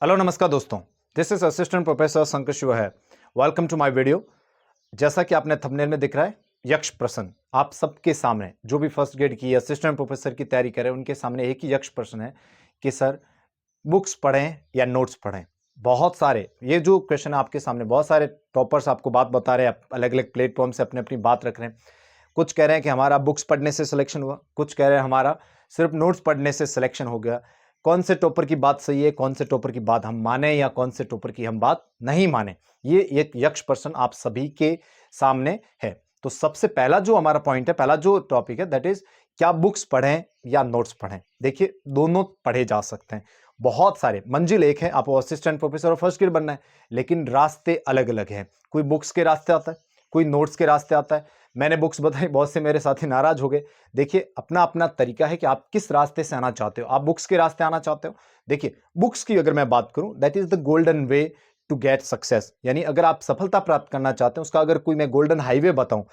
Hello नमस्कार दोस्तों, this is assistant professor Shankar Shiv है। Welcome to my video. जैसा कि आपने थंबनेल में दिख रहा है, यक्ष प्रश्न आप सबके सामने, जो भी फर्स्ट ग्रेड की असिस्टेंट प्रोफेसर की तैयारी कर रहे हैं उनके सामने एक ही यक्ष प्रश्न है कि सर बुक्स पढ़ें या नोट्स पढ़ें। बहुत सारे ये जो क्वेश्चन है आपके सामने, बहुत सारे टॉपर्स आपको बात बता रहे हैं, अलग अलग प्लेटफॉर्म से अपनी अपनी बात रख रहे हैं। कुछ कह रहे हैं कि हमारा बुक्स पढ़ने से सिलेक्शन हुआ, कुछ कह रहे हैं हमारा सिर्फ नोट्स पढ़ने से सिलेक्शन हो गया। कौन से टॉपर की बात सही है, कौन से टॉपर की बात हम माने या कौन से टॉपर की हम बात नहीं माने, ये एक यक्ष प्रश्न आप सभी के सामने है। तो सबसे पहला जो हमारा पॉइंट है, पहला जो टॉपिक है, दैट इज क्या बुक्स पढ़ें या नोट्स पढ़ें। देखिए, दोनों पढ़े जा सकते हैं। बहुत सारे मंजिल एक है, आपको असिस्टेंट प्रोफेसर और फर्स्ट ग्रेड बनना है, लेकिन रास्ते अलग अलग हैं। कोई बुक्स के रास्ते आता है, कोई नोट्स के रास्ते आता है। मैंने बुक्स बताई, बहुत से मेरे साथी नाराज हो गए। देखिए, अपना अपना तरीका है कि आप किस रास्ते से आना चाहते हो। आप बुक्स के रास्ते आना चाहते हो, देखिए बुक्स की अगर मैं बात करूं, that is the golden way to get success. यानी अगर आप सफलता प्राप्त करना चाहते हैं, उसका अगर कोई मैं गोल्डन हाईवे बताऊं,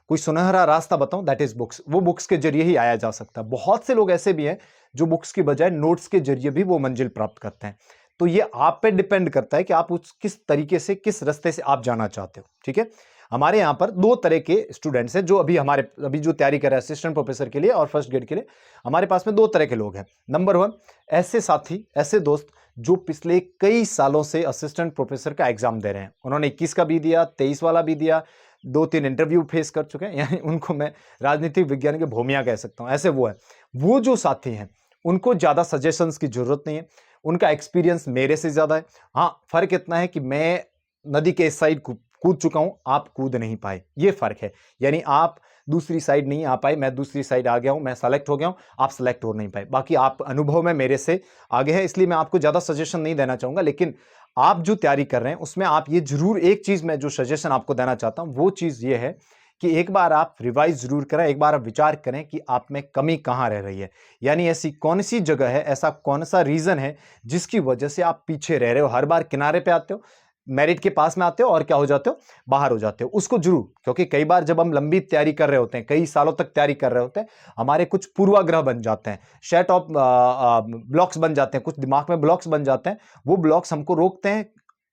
कोई सुनहरा रास्ता बताऊं, दैट इज बुक्स। वो बुक्स के जरिए ही आया जा सकता है। बहुत से लोग ऐसे भी हैं जो बुक्स की बजाय नोट्स के जरिए भी वो मंजिल प्राप्त करते हैं। तो ये आप पे डिपेंड करता है कि आप उस किस तरीके से, किस रास्ते से आप जाना चाहते हो। ठीक है, हमारे यहाँ पर दो तरह के स्टूडेंट्स हैं जो अभी जो तैयारी कर रहे हैं असिस्टेंट प्रोफेसर के लिए और फर्स्ट ग्रेड के लिए। हमारे पास में दो तरह के लोग हैं। नंबर वन, ऐसे साथी, ऐसे दोस्त जो पिछले कई सालों से असिस्टेंट प्रोफेसर का एग्जाम दे रहे हैं। उन्होंने 21 का भी दिया, 23 वाला भी दिया, 2-3 इंटरव्यू फेस कर चुके हैं। यानी उनको मैं राजनीतिक विज्ञान के भूमिया कह सकता हूं। ऐसे वो है, वो जो साथी हैं उनको ज्यादा सजेशंस की जरूरत नहीं है। उनका एक्सपीरियंस मेरे से ज्यादा है। हाँ, फर्क इतना है कि मैं नदी के इस साइड कूद चुका हूं, आप कूद नहीं पाए, ये फर्क है। यानी आप दूसरी साइड नहीं आ पाए, मैं दूसरी साइड आ गया हूं, मैं सेलेक्ट हो गया हूं, आप सेलेक्ट हो नहीं पाए। बाकी आप अनुभव में मेरे से आगे हैं, इसलिए मैं आपको ज्यादा सजेशन नहीं देना चाहूंगा। लेकिन आप जो तैयारी कर रहे हैं उसमें आप ये जरूर, एक चीज मैं जो सजेशन आपको देना चाहता हूं वो चीज ये है कि एक बार आप रिवाइज जरूर करें, एक बार आप विचार करें कि आप में कमी कहां रह रही है। यानी ऐसी कौन सी जगह है, ऐसा कौन सा रीजन है जिसकी वजह से आप पीछे रह रहे हो। हर बार किनारे पे आते हो, मेरिट के पास में आते हो और क्या हो जाते हो, बाहर हो जाते हो। उसको जरूर, क्योंकि कई बार जब हम लंबी तैयारी कर रहे होते हैं, कई सालों तक तैयारी कर रहे होते हैं, हमारे कुछ पूर्वाग्रह बन जाते हैं, सेट ऑफ ब्लॉक्स बन जाते हैं, कुछ दिमाग में ब्लॉक्स बन जाते हैं। वो ब्लॉक्स हमको रोकते हैं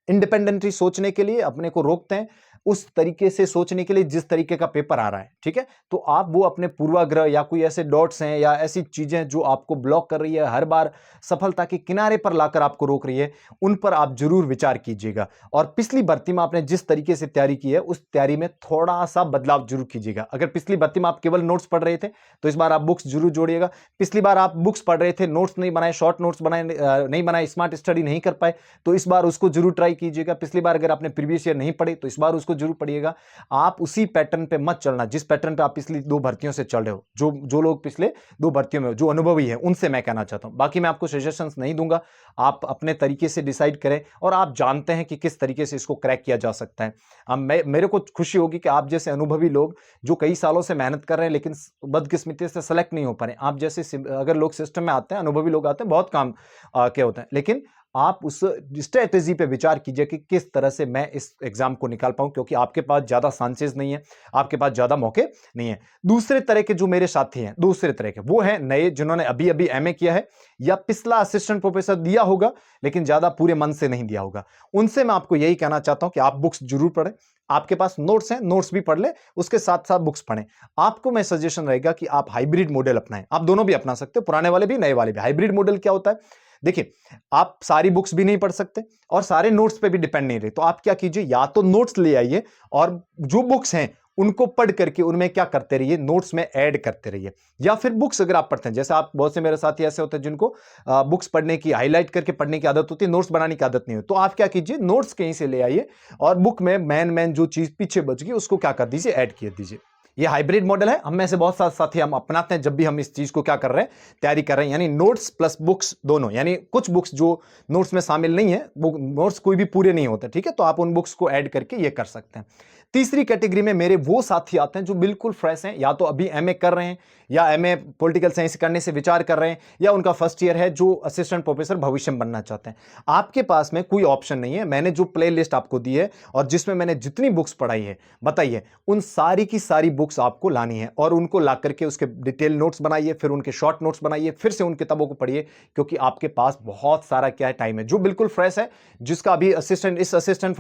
इंडिपेंडेंटली सोचने के लिए, अपने को रोकते हैं उस तरीके से सोचने के लिए जिस तरीके का पेपर आ रहा है। ठीक है, तो आप वो अपने पूर्वाग्रह या कोई ऐसे डॉट्स हैं या ऐसी चीजें जो आपको ब्लॉक कर रही है, हर बार सफलता के किनारे पर लाकर आपको रोक रही है, उन पर आप जरूर विचार कीजिएगा। और पिछली भर्ती में आपने जिस तरीके से तैयारी की है, उस तैयारी में थोड़ा सा बदलाव जरूर कीजिएगा। अगर पिछली भर्ती में आप केवल नोट्स पढ़ रहे थे तो इस बार आप बुक्स जरूर जोड़िएगा। पिछली बार आप बुक्स पढ़ रहे थे, नोट्स नहीं बनाए, शॉर्ट नोट्स बनाए नहीं बनाए, स्मार्ट स्टडी नहीं कर पाए, तो इस बार उसको जरूर ट्राई कीजिएगा। पिछली बार अगर आपने प्रीवियस ईयर नहीं पढ़े तो इस बार उसको जरूर पढ़िएगा। आप उसी पैटर्न पे मत चलना जिस पैटर्न पे आप पिछली दो भर्तियों से चल रहे हो। जो लोग पिछले दो भर्तियों में जो अनुभवी है उनसे मैं कहना चाहता हूं। बाकी मैं आपको सजेशंस नहीं दूंगा, आप अपने तरीके से डिसाइड करें और आप जानते हैं कि किस तरीके से इसको क्रैक किया जा सकता है। मेरे को खुशी होगी कि आप जैसे अनुभवी लोग जो कई सालों से मेहनत कर रहे हैं लेकिन बदकिस्मती से सेलेक्ट नहीं हो पा रहे, आप जैसे अगर लोग सिस्टम में आते हैं, अनुभवी लोग आते हैं, बहुत काम क्या होता है, लेकिन आप उस स्ट्रेटेजी पे विचार कीजिए कि किस तरह से मैं इस एग्जाम को निकाल पाऊं, क्योंकि आपके पास ज्यादा चांसेस नहीं है, आपके पास ज्यादा मौके नहीं है। दूसरे तरह के जो मेरे साथी हैं, दूसरे तरह के वो हैं नए, जिन्होंने अभी अभी एमए किया है या पिछला असिस्टेंट प्रोफेसर दिया होगा लेकिन ज्यादा पूरे मन से नहीं दिया होगा। उनसे मैं आपको यही कहना चाहता हूं कि आप बुक्स जरूर पढ़ें। आपके पास नोट्स हैं, नोट्स भी पढ़ ले, उसके साथ साथ बुक्स पढ़ें। आपको मैं सजेशन रहेगा कि आप हाइब्रिड मॉडल अपनाएं। आप दोनों भी अपना सकते हो, पुराने वाले भी, नए वाले भी। हाइब्रिड मॉडल क्या होता है, देखिए, आप सारी बुक्स भी नहीं पढ़ सकते और सारे नोट्स पे भी डिपेंड नहीं रहे, तो आप क्या कीजिए, या तो नोट्स ले आइए और जो बुक्स हैं उनको पढ़ करके उनमें क्या करते रहिए, नोट्स में ऐड करते रहिए। या फिर बुक्स अगर आप पढ़ते हैं, जैसे आप, बहुत से मेरे साथी ऐसे होते हैं जिनको बुक्स पढ़ने की, हाईलाइट करके पढ़ने की आदत होती है, नोट्स बनाने की आदत नहीं होती, तो आप क्या कीजिए, नोट्स कहीं से ले आइए और बुक में मैन जो चीज पीछे बच गई उसको क्या कर दीजिए, ऐड कर दीजिए। ये हाइब्रिड मॉडल है, हम में से बहुत सारे साथी हम अपनाते हैं जब भी हम इस चीज को क्या कर रहे हैं, तैयारी कर रहे हैं। यानी नोट्स प्लस बुक्स दोनों, यानी कुछ बुक्स जो नोट्स में शामिल नहीं है, वो नोट्स कोई भी पूरे नहीं होते, ठीक है, तो आप उन बुक्स को ऐड करके ये कर सकते हैं। तीसरी कैटेगरी में मेरे वो साथी आते हैं जो बिल्कुल फ्रेश हैं, या तो अभी एमए कर रहे हैं या एमए पॉलिटिकल साइंस करने से विचार कर रहे हैं, या उनका फर्स्ट ईयर है जो असिस्टेंट प्रोफेसर भविष्य में बनना चाहते हैं। आपके पास में कोई ऑप्शन नहीं है। मैंने जो प्ले लिस्ट आपको दी है और जिसमें मैंने जितनी बुक्स पढ़ाई है बताइए, उन सारी की सारी बुक्स आपको लानी है और उनको ला करके उसके डिटेल नोट्स बनाइए, फिर उनके शॉर्ट नोट्स बनाइए, फिर से उन किताबों को पढ़िए, क्योंकि आपके पास बहुत सारा क्या है टाइम है जो बिल्कुल फ्रेश है, जिसका अभी असिस्टेंट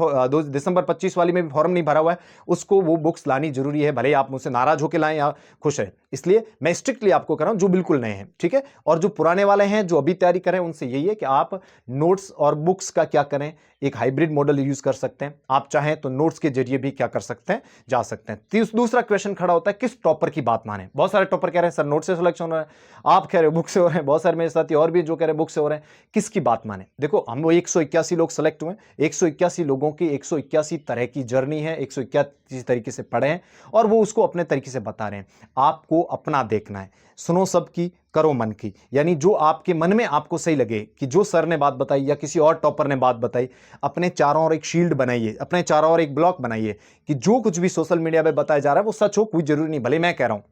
दिसंबर 25 वाली में भी फॉर्म नहीं भरा हुआ है, उसको वो बुक्स लानी जरूरी है, भले आप मुझसे नाराज होकर लाएं या खुश है। इसलिए मैं स्ट्रिक्टली आपको कर रहा हूं जो बिल्कुल नए हैं, ठीक है। और जो पुराने वाले हैं जो अभी तैयारी करें, उनसे यही है कि आप नोट्स और बुक्स का क्या करें, एक हाइब्रिड मॉडल यूज कर सकते हैं। आप चाहें तो नोट्स के जरिए भी क्या कर सकते हैं, जा सकते हैं। दूसरा क्वेश्चन खड़ा होता है किस टॉपर की बात माने। बहुत सारे टॉपर कह रहे हैं सर नोट से सिलेक्शन हो रहा है, आप कह रहे हो बुक से हो रहे हैं, बहुत सारे मेरे साथी और भी जो कह रहे हैं बुक से हो रहे हैं। किसकी बात माने? देखो, हम वो 181 लोग सेलेक्ट हुए, 181 लोगों की 181 तरह की जर्नी है, 181 तरीके से पढ़े हैं और वो उसको अपने तरीके से बता रहे हैं। आपको अपना देखना है, सुनो सबकी, करो मन की। यानी जो आपके मन में आपको सही लगे कि जो सर ने बात बताई या किसी और टॉपर ने बात बताई, अपने चारों ओर एक शील्ड बनाइए, अपने चारों ओर एक ब्लॉक बनाइए कि जो कुछ भी सोशल मीडिया पे बताया जा रहा है वो सच हो, कोई जरूरी नहीं, भले मैं कह रहा हूं,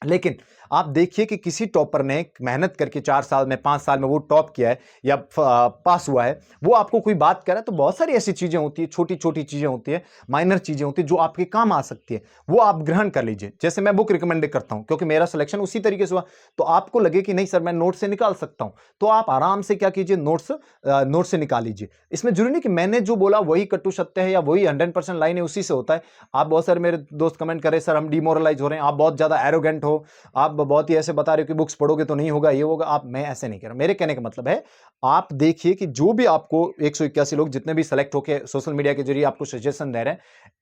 लेकिन आप देखिए कि किसी टॉपर ने मेहनत करके 4 साल में 5 साल में वो टॉप किया है या पास हुआ है, वो आपको कोई बात करे तो बहुत सारी ऐसी चीजें होती है, छोटी छोटी चीजें होती है, माइनर चीजें होती है जो आपके काम आ सकती है, वो आप ग्रहण कर लीजिए। जैसे मैं बुक रिकमेंड करता हूं क्योंकि मेरा सिलेक्शन उसी तरीके से हुआ, तो आपको लगे कि नहीं सर मैं नोट से निकाल सकता हूं, तो आप आराम से क्या कीजिए, नोट से निकाल लीजिए। इसमें जरूरी नहीं कि मैंने जो बोला वही कटु सत्य है या वही 100% लाइन है, उसी से होता है। आप बहुत सारे मेरे दोस्त कमेंट करे सर हम डिमोरलाइज हो रहे हैं, आप बहुत ज्यादा एरोगेंट हो, आप बहुत ही ऐसे बता रहे हो कि बुक्स पढ़ोगे तो नहीं होगा, ये होगा। आप, मैं ऐसे नहीं कह रहा, मेरे कहने का मतलब है आप देखिए कि जो भी आपको 181 लोग जितने भी सेलेक्ट होके सोशल मीडिया के जरिए आपको सजेशन दे रहे हैं,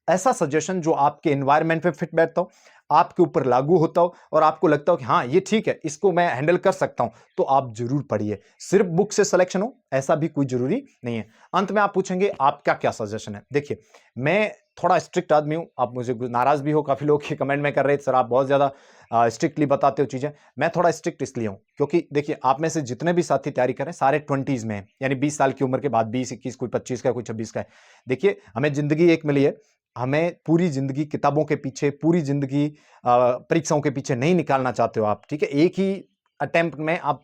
ऐसा सजेशन जो आपके एनवायरनमेंट पे फिट बैठता हो, आपके ऊपर लागू होता हो और आपको लगता हो कि हाँ ये ठीक है, इसको मैं हैंडल कर सकता हूं, तो आप जरूर पढ़िए। सिर्फ बुक से सिलेक्शन हो ऐसा भी कोई जरूरी नहीं है। अंत में आप पूछेंगे आपका क्या सजेशन है। देखिए, मैं थोड़ा स्ट्रिक्ट आदमी हूं, आप मुझे नाराज भी हो, काफी लोग कमेंट में कर रहे थे सर आप बहुत ज्यादा स्ट्रिक्टली बताते हो चीजें। मैं थोड़ा स्ट्रिक्ट इसलिए हूं क्योंकि देखिए, आप में से जितने भी साथी तैयारी करें सारे 20s में हैं, यानी 20 साल की उम्र के बाद, 20, 21, कोई 25 का, कोई 26 का है। देखिए, हमें जिंदगी एक मिली है, हमें पूरी जिंदगी किताबों के पीछे, पूरी जिंदगी परीक्षाओं के पीछे नहीं निकालना चाहते हो आप, ठीक है। एक ही अटेम्प्ट में आप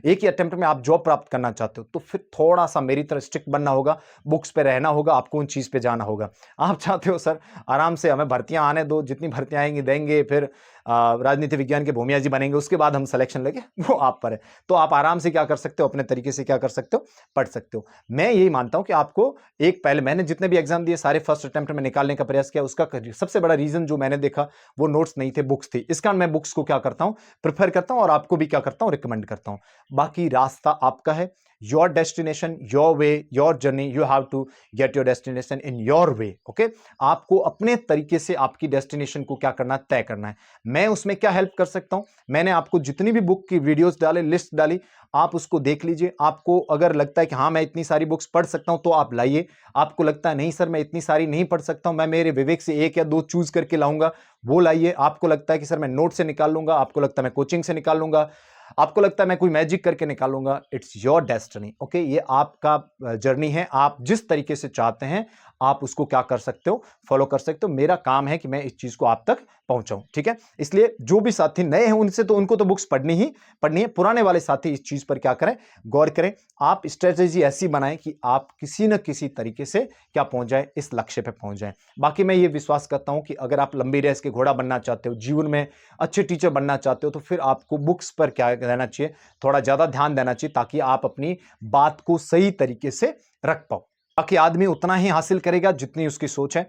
एक ही अटेम्प्ट में आप जॉब प्राप्त करना चाहते हो, तो फिर थोड़ा सा मेरी तरह स्ट्रिक्ट बनना होगा, बुक्स पे रहना होगा, आपको उन चीज पे जाना होगा। आप चाहते हो सर आराम से हमें भर्तियां आने दो, जितनी भर्तियां आएंगी देंगे, फिर राजनीति विज्ञान के भूमिया जी बनेंगे, उसके बाद हम सिलेक्शन लेंगे, वो आप पर है। तो आप आराम से क्या कर सकते हो, अपने तरीके से क्या कर सकते हो, पढ़ सकते हो। मैं यही मानता हूं कि आपको एक, पहले मैंने जितने भी एग्जाम दिए सारे फर्स्ट अटेम्प्ट में निकालने का प्रयास किया, उसका सबसे बड़ा रीजन जो मैंने देखा वो नोट्स नहीं थे, बुक्स थी। इसका मैं बुक्स को क्या करता हूं, प्रेफर करता हूं और आपको भी क्या करता हूं, रिकमेंड करता हूं। बाकी रास्ता आपका है, your destination, your way, your journey, you have to get your destination in your way. Okay, आपको अपने तरीके से आपकी डेस्टिनेशन को क्या करना, तय करना है। मैं उसमें क्या हेल्प कर सकता हूं, मैंने आपको जितनी भी बुक की वीडियोस डाले, लिस्ट डाली, आप उसको देख लीजिए। आपको अगर लगता है कि हाँ मैं इतनी सारी बुक्स पढ़ सकता हूं तो आप लाइए। आपको लगता है नहीं सर मैं इतनी सारी नहीं पढ़ सकता हूं, मैं मेरे विवेक से 1 या 2 चूज करके लाऊंगा, वो लाइए। आपको लगता है कि सर मैं नोट से निकाल लूंगा, आपको लगता है मैं कोचिंग से निकाल लूंगा, आपको लगता है मैं कोई मैजिक करके निकालूंगा, इट्स योर डेस्टिनी। ओके, ये आपका जर्नी है, आप जिस तरीके से चाहते हैं आप उसको क्या कर सकते हो, फॉलो कर सकते हो। मेरा काम है कि मैं इस चीज को आप तक पहुंचाऊं, ठीक है। इसलिए जो भी साथी नए हैं उनको तो बुक्स पढ़नी है। पुराने वाले साथी इस चीज पर क्या करें, गौर करें। आप स्ट्रेटेजी ऐसी बनाएं कि आप किसी न किसी तरीके से क्या पहुंच जाए, इस लक्ष्य पे पहुंच जाए। बाकी मैं ये विश्वास करता हूं कि अगर आप लंबी रेस के घोड़ा बनना चाहते हो, जीवन में अच्छे टीचर बनना चाहते हो, तो फिर आपको बुक्स पर क्या रहना चाहिए, थोड़ा ज्यादा ध्यान देना चाहिए, ताकि आप अपनी बात को सही तरीके से रख पाओ। बाकी आदमी उतना ही हासिल करेगा जितनी उसकी सोच है,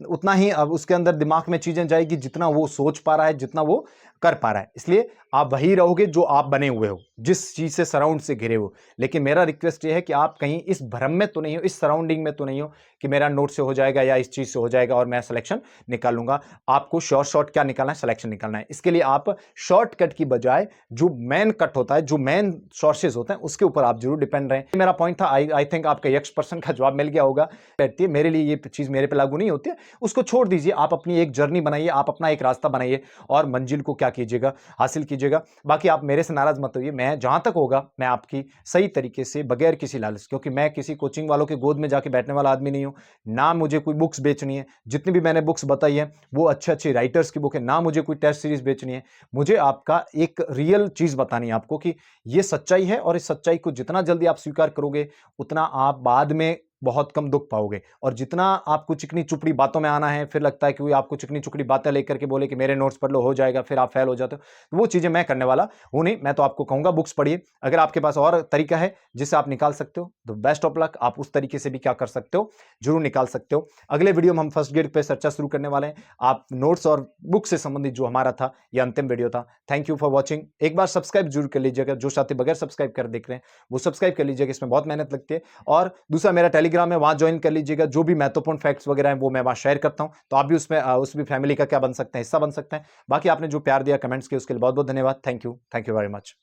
उतना ही अब उसके अंदर दिमाग में चीजें जाएगी जितना वो सोच पा रहा है, जितना वो कर पा रहा है। इसलिए आप वही रहोगे जो आप बने हुए हो, जिस चीज से सराउंड से घिरे हो। लेकिन मेरा रिक्वेस्ट ये है कि आप कहीं इस भ्रम में तो नहीं हो, इस सराउंडिंग में तो नहीं हो कि मेरा नोट से हो जाएगा या इस चीज से हो जाएगा और मैं सिलेक्शन निकाल लूंगा। आपको शॉर्ट क्या निकालना है, सिलेक्शन निकालना है। इसके लिए आप शॉर्टकट की बजाय जो मेन कट होता है, जो मेन सोर्सेज होते हैं, उसके ऊपर आप जरूर डिपेंड रहें। मेरा पॉइंट था, आई थिंक आपका यक्ष पर्सन का जवाब मिल गया होगा। कहती है मेरे लिए ये चीज मेरे पे लागू नहीं होती है, उसको छोड़ दीजिए। आप अपनी एक जर्नी बनाइए, आप अपना एक रास्ता बनाइए और मंजिल को क्या कीजिएगा, हासिल कीजिएगा। बाकी आप मेरे से नाराज मत होइए, मैं जहां तक होगा मैं आपकी सही तरीके से बगैर किसी लालच, क्योंकि मैं किसी कोचिंग वालों के गोद में जाके बैठने वाला आदमी नहीं हूं, ना मुझे कोई बुक्स बेचनी है। जितनी भी मैंने बुक्स बताई है वो अच्छे अच्छे राइटर्स की बुक है, ना मुझे कोई टेस्ट सीरीज बेचनी है। मुझे आपका एक रियल चीज बतानी है आपको कि ये सच्चाई है, और इस सच्चाई को जितना जल्दी आप स्वीकार करोगे उतना आप बाद में बहुत कम दुख पाओगे। और जितना आपको चिकनी चुपड़ी बातों में आना है, फिर लगता है कि कोई आपको चिकनी चुपड़ी बातें लेकर के बोले कि मेरे नोट्स पढ़ लो हो जाएगा, फिर आप फेल हो जाते हो, तो वो चीजें मैं करने वाला हूं नहीं। मैं तो आपको कहूंगा बुक्स पढ़िए। अगर आपके पास और तरीका है जिससे आप निकाल सकते हो तो बेस्ट ऑफ लक, आप उस तरीके से भी क्या कर सकते हो, जरूर निकाल सकते हो। अगले वीडियो में हम फर्स्ट ग्रेड पे चर्चा शुरू करने वाले हैं। आप नोट्स और बुक से संबंधित जो हमारा था यह अंतिम वीडियो था। Thank you for watching. एक बार सब्सक्राइब जरूर कर लीजिएगा, जो साथी बगैर सब्सक्राइब कर देख रहे हैं वो सब्सक्राइब कर लीजिएगा, इसमें बहुत मेहनत लगती है। और दूसरा मेरा टेलीग्राम है, वहां ज्वाइन कर लीजिएगा। जो भी महत्वपूर्ण फैक्ट्स वगैरह हैं वो मैं वहां शेयर करता हूं, तो आप भी उसमें उस भी फैमिली का क्या बन सकते हैं, हिस्सा बन सकते हैं। बाकी आपने जो प्यार दिया कमेंट्स के उसके लिए बहुत बहुत धन्यवाद। Thank you very much.